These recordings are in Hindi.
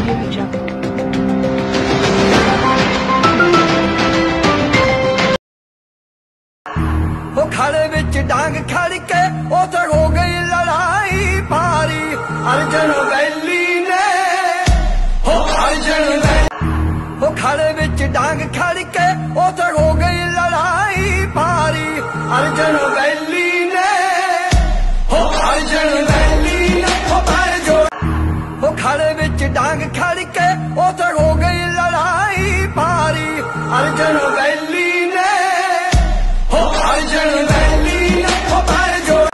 वो खड़े बिच डांग खड़ के उथे हो गई लड़ाई भारी अर्जन वैली ने हो अर्जन वैली वो खड़े बिच डांग खड़ के उथे हो गई लड़ाई भारी अर्जन वैली ने हो अर्जन वैली ने हो पैर जोड़ वो खड़े बिच डांग खड़ के उथे हो गई लड़ाई भारी अर्जन वैली ने हो अर्जन वैली ने हो पैर जोड़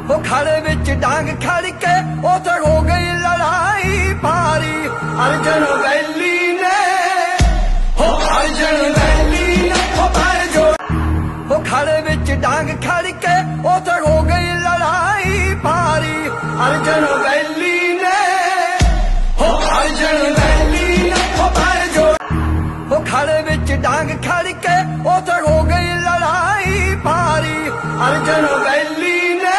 वो खड़े बिच डांग खड़ के उथे हो गई लड़ाई भारी अर्जन वैली ने हो अर्जन वैली ने हो पैर जोड़ वो खड़े बिच डांग खड़ के उथे हो गई लड़ाई भारी अर्जन वैली ने हो अर्जन वैली ने हो पैर जोड़ वो खड़े बिच डांग खड़ के उथे हो गई लड़ाई भारी अर्जन वैली ने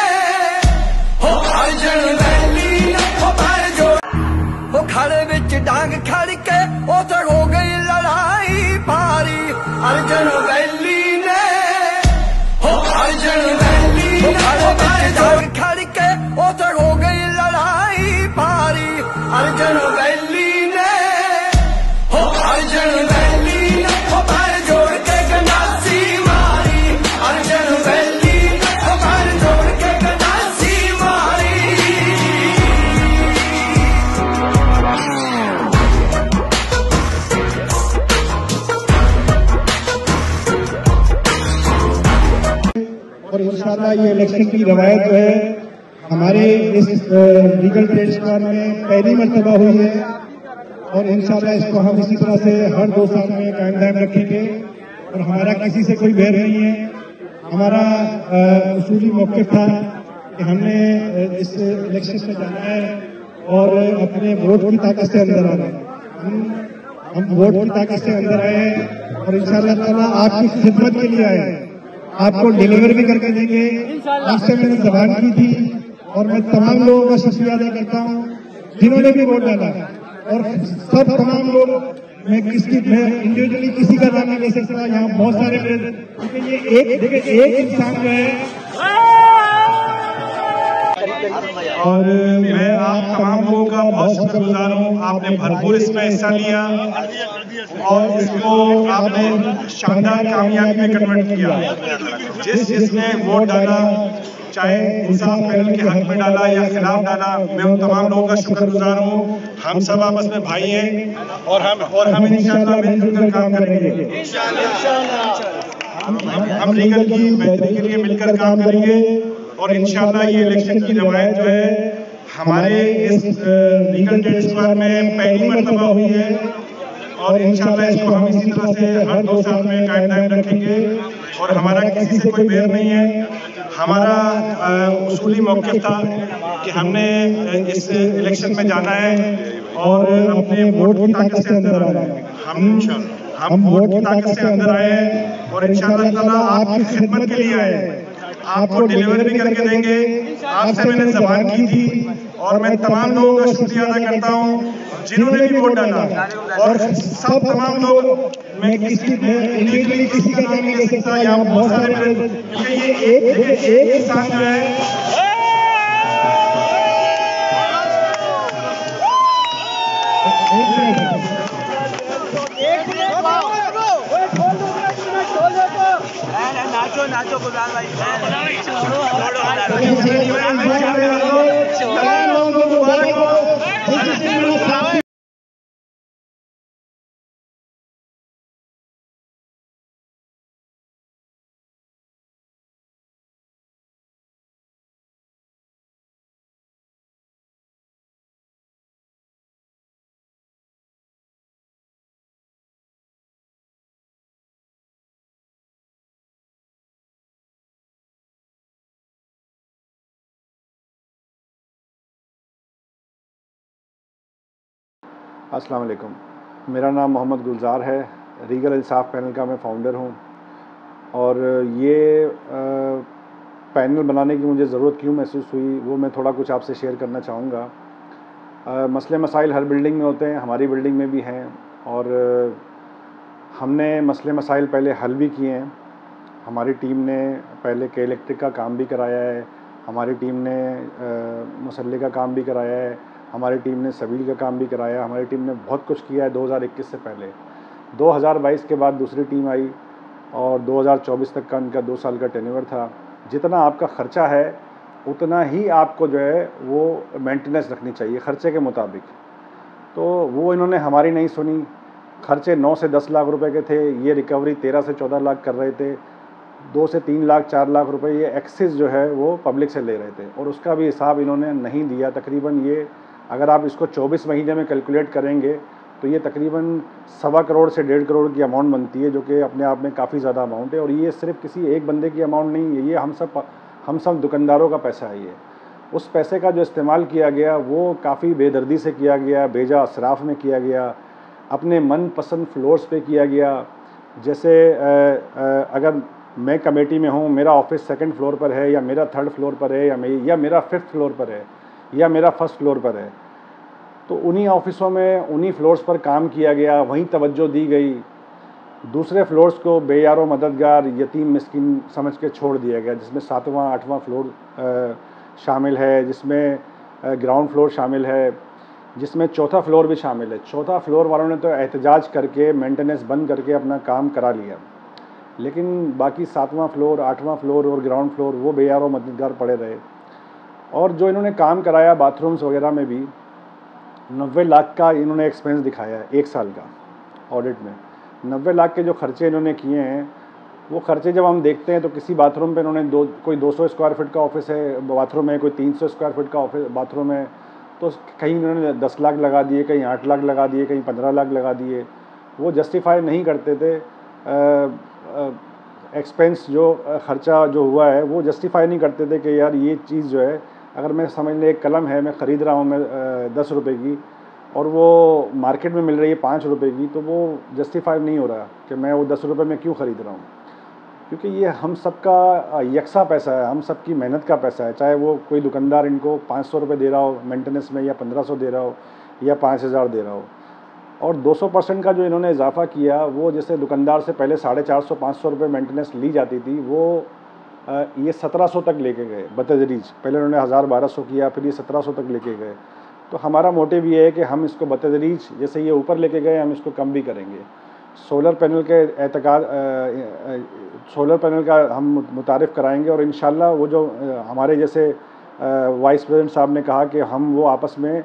हो अर्जन वैली ने हो पैर जोड़ वो खड़े बिच डांग खड़ के उथे हो गई लड़ाई भारी अर्जन वैली ने हो अर्जन वैली ने हो पैर जोड़ खड़ के उथे हो गई लड़ाई भारी अर्जन वैली ने हो अर्जन वैली ने हो पैर जोड़ के गंडासी मारी अर्जन वैली ने हो पैर जोड़ के गंडासी मारी। और इंशाल्लाह ये इलेक्शन की रवायत जो है हमारे इस लीगल ट्रेड स्क्वाड में पहली मर्तबा हुई है और इंशाल्लाह इसको हम इसी तरह से हर 2 साल में कायम दायम रखेंगे और हमारा किसी से कोई बैर नहीं है। हमारा उसूली मौक़िफ़ था कि हमने इस इलेक्शन में जाना है और अपने वोट की ताकत से अंदर आना है। हम वोट की ताकत से अंदर आए और इंशाल्लाह ताला आपकी खिदमत के लिए आए, आपको डिलीवर भी करके देंगे। आपसे मैंने ज़बान की थी और मैं तमाम लोगों का शुक्रिया अदा करता हूँ जिन्होंने भी वोट डाला और सब तमाम लोग मैं इंडिविजुअली किसी का नाम नहीं ले सकता। यहाँ बहुत सारे क्योंकि ये एक इंसान जो है और मैं आप तमाम लोगों का बहुत शुक्रगुजार हूँ। आपने भरपूर इसमें हिस्सा लिया और इसको आपने शानदार कामयाबी में कन्वर्ट किया। जिसने वोट डाला चाहे इंसाफ पैनल के हक में डाला या खिलाफ डाला, मैं उन तमाम लोगों का शुक्रगुजार हूँ। हम सब आपस में भाई हैं और हम इंशाल्लाह मिलजुल कर काम करेंगे। हम लीगल की बेहतरी के लिए मिलकर काम करेंगे और इंशाल्लाह ये इलेक्शन की रवायत जो है हमारे इस लीगल ट्रेड स्क्वाड में पहली मर्तबा हुई है और इंशाल्लाह इसको हम इसी तरह से हर 2 साल में कायम दायम रखेंगे और हमारा किसी से कोई बैर नहीं है। हमारा उसूली मौक़िफ़ था कि हमने इस इलेक्शन में जाना है और अपने वोट की ताकत से अंदर आना है। हम वोट की ताकत से अंदर आए हैं और इंशाल्लाह ताला आपकी खिदमत के लिए आए, आपको डिलीवर भी करके देंगे। आपसे मैंने ज़बान की थी और मैं तमाम लोगों का शुक्रिया अदा करता हूँ जिन्होंने भी वोट डाला और सब तमाम लोग मैं इंडिविजुअली किसी का नाम नहीं ले सकता। यहाँ बहुत सारे क्योंकि ये एक इंसान जो है नाचो गुजार भाई अस्सलाम वालेकुम। मेरा नाम मोहम्मद गुलजार है, लीगल इंसाफ पैनल का मैं फ़ाउंडर हूँ। और ये पैनल बनाने की मुझे ज़रूरत क्यों महसूस हुई वो मैं थोड़ा कुछ आपसे शेयर करना चाहूँगा। मसले मसाइल हर बिल्डिंग में होते हैं, हमारी बिल्डिंग में भी हैं, और हमने मसले मसाइल पहले हल भी किए हैं। हमारी टीम ने पहले के इलेक्ट्रिक का काम भी कराया है, हमारी टीम ने मुसल्ले का काम भी कराया है, हमारी टीम ने सबील का काम भी कराया है, हमारी टीम ने बहुत कुछ किया है 2021 से पहले। 2022 के बाद दूसरी टीम आई और 2024 तक का इनका 2 साल का टेन्योर था। जितना आपका ख़र्चा है उतना ही आपको जो है वो मेंटेनेंस रखनी चाहिए ख़र्चे के मुताबिक। तो वो इन्होंने हमारी नहीं सुनी। खर्चे 9 से 10 लाख रुपए के थे, ये रिकवरी 13 से 14 लाख कर रहे थे। 2 से 3 लाख 4 लाख रुपए ये एक्सेस जो है वो पब्लिक से ले रहे थे, और उसका भी हिसाब इन्होंने नहीं दिया। तकरीबन ये अगर आप इसको 24 महीने में कैलकुलेट करेंगे तो ये तकरीबन 1.25 करोड़ से 1.5 करोड़ की अमाउंट बनती है, जो कि अपने आप में काफ़ी ज़्यादा अमाउंट है। और ये सिर्फ किसी एक बंदे की अमाउंट नहीं है, ये हम सब दुकानदारों का पैसा है। ये उस पैसे का जो इस्तेमाल किया गया वो काफ़ी बेदर्दी से किया गया, बेजा असराफ में किया गया, अपने मनपसंद फ्लोर्स पे किया गया। जैसे अगर मैं कमेटी में हूँ, मेरा ऑफिस 2nd फ्लोर पर है, या मेरा 3rd फ्लोर पर है, या मेरा 5th फ्लोर पर है, या मेरा 1st फ्लोर पर है, तो उन्हीं ऑफिसों में उन्हीं फ्लोर्स पर काम किया गया, वहीं तवज्जो दी गई। दूसरे फ्लोर्स को बेयारो मददगार यतीम मिस्किन समझ के छोड़ दिया गया, जिसमें 7वां 8वां फ्लोर शामिल है, जिसमें ग्राउंड फ्लोर शामिल है, जिसमें 4था फ्लोर भी शामिल है। 4था फ्लोर वालों ने तो एहतजाज करके मेंटेनेंस बंद करके अपना काम करा लिया, लेकिन बाकी 7वां फ्लोर 8वां फ्लोर और ग्राउंड फ्लोर वो बेयारो मददगार पड़े रहे। और जो इन्होंने काम कराया बाथरूम्स वगैरह में भी 90 लाख का इन्होंने एक्सपेंस दिखाया है 1 साल का ऑडिट में। 90 लाख के जो खर्चे इन्होंने किए हैं, वो खर्चे जब हम देखते हैं तो किसी बाथरूम पे इन्होंने कोई 200 स्क्वायर फीट का ऑफिस है बाथरूम है, कोई 300 स्क्वायर फीट का ऑफिस बाथरूम है, तो कहीं इन्होंने 10 लाख लगा दिए, कहीं 8 लाख लगा दिए, कहीं 15 लाख लगा दिए। वो जस्टिफाई नहीं करते थे। एक्सपेंस जो ख़र्चा जो हुआ है वो जस्टिफाई नहीं करते थे कि यार ये चीज़ जो है, अगर मैं समझ लें एक कलम है, मैं ख़रीद रहा हूँ मैं 10 रुपये की, और वो मार्केट में मिल रही है 5 रुपये की, तो वो जस्टिफाई नहीं हो रहा कि मैं वो 10 रुपये में क्यों ख़रीद रहा हूँ, क्योंकि ये हम सबका यकसा पैसा है, हम सबकी मेहनत का पैसा है। चाहे वो कोई दुकानदार इनको 500 रुपये दे रहा हो मेंटेनेंस में, या 1500 दे रहा हो, या 5000 दे रहा हो। और 200% का जो इन्होंने इजाफा किया, वो जैसे दुकानदार से पहले 450-500 रुपये मेंटेनेंस ली जाती थी, वो ये 1700 तक लेके गए बतदरीज। पहले उन्होंने 1000-1200 किया, फिर ये 1700 तक लेके गए। तो हमारा मोटिव ये है कि हम इसको बतदरीज, जैसे ये ऊपर लेके गए, हम इसको कम भी करेंगे। सोलर पैनल का हम मुतारिफ़ कराएंगे, और इंशाल्लाह वो जो हमारे जैसे वाइस प्रेसिडेंट साहब ने कहा कि हम वो आपस में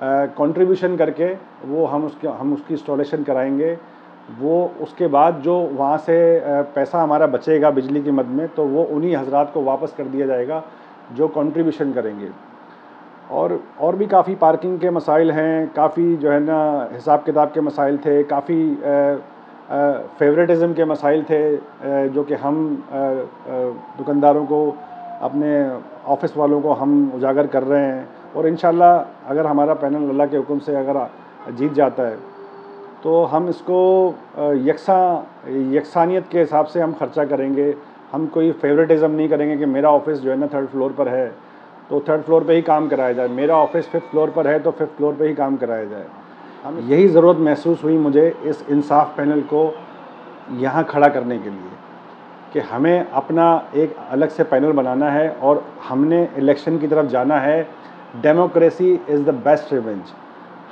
कंट्रीब्यूशन करके वो हम उसकी इंस्टॉलेशन कराएंगे। वो उसके बाद जो वहाँ से पैसा हमारा बचेगा बिजली की मद में, तो वो उन्हीं हजरात को वापस कर दिया जाएगा जो कंट्रीब्यूशन करेंगे। और भी काफ़ी पार्किंग के मसाइल हैं, काफ़ी जो है ना हिसाब किताब के मसाइल थे, काफ़ी फेवरेटिज़म के मसाइल थे, जो कि हम दुकानदारों को, अपने ऑफिस वालों को हम उजागर कर रहे हैं। और इंशाल्लाह अगर हमारा पैनल अल्लाह के हुक्म से अगर जीत जाता है, तो हम इसको यकसानियत के हिसाब से हम खर्चा करेंगे। हम कोई फेवरेटिज़म नहीं करेंगे कि मेरा ऑफिस जो है ना 3rd फ्लोर पर है तो 3rd फ्लोर पे ही काम कराया जाए, मेरा ऑफिस 5th फ्लोर पर है तो 5th फ्लोर पे ही काम कराया जाए। हम यही ज़रूरत महसूस हुई मुझे इस इंसाफ पैनल को यहाँ खड़ा करने के लिए, कि हमें अपना एक अलग से पैनल बनाना है और हमने इलेक्शन की तरफ जाना है। Democracy is the best revenge.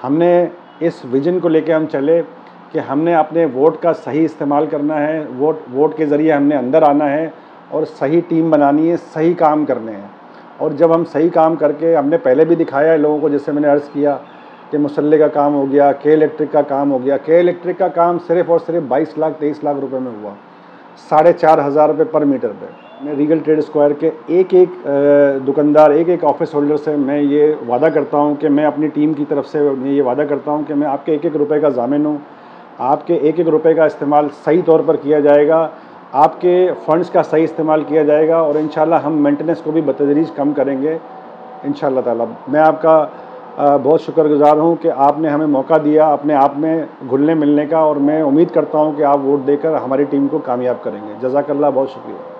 हमने इस विजन को लेके हम चले कि हमने अपने वोट का सही इस्तेमाल करना है, वोट के ज़रिए हमने अंदर आना है और सही टीम बनानी है, सही काम करने हैं। और जब हम सही काम करके, हमने पहले भी दिखाया है लोगों को, जैसे मैंने अर्ज़ किया कि मुसल्ले का काम हो गया, के इलेक्ट्रिक का काम हो गया। के इलेक्ट्रिक का काम सिर्फ़ और सिर्फ 22 लाख 23 लाख रुपए में हुआ, 4500 रुपये पर मीटर पे। मैं रीगल ट्रेड स्क्वायर के एक दुकानदार, एक ऑफिस होल्डर से मैं ये वादा करता हूँ कि मैं अपनी टीम की तरफ से मैं ये वादा करता हूँ कि मैं आपके एक रुपये का ज़ामिन हूँ। आपके एक रुपये का इस्तेमाल सही तौर पर किया जाएगा, आपके फ़ंड्स का सही इस्तेमाल किया जाएगा, और इंशाल्लाह हम मेंटेनेंस को भी बतदरीज कम करेंगे इंशाल्लाह ताला। मैं आपका बहुत शुक्रगुज़ार हूँ कि आपने हमें मौका दिया अपने आप में घुलने मिलने का, और मैं उम्मीद करता हूँ कि आप वोट देकर हमारी टीम को कामयाब करेंगे। जज़ाकल्लाह, बहुत शुक्रिया।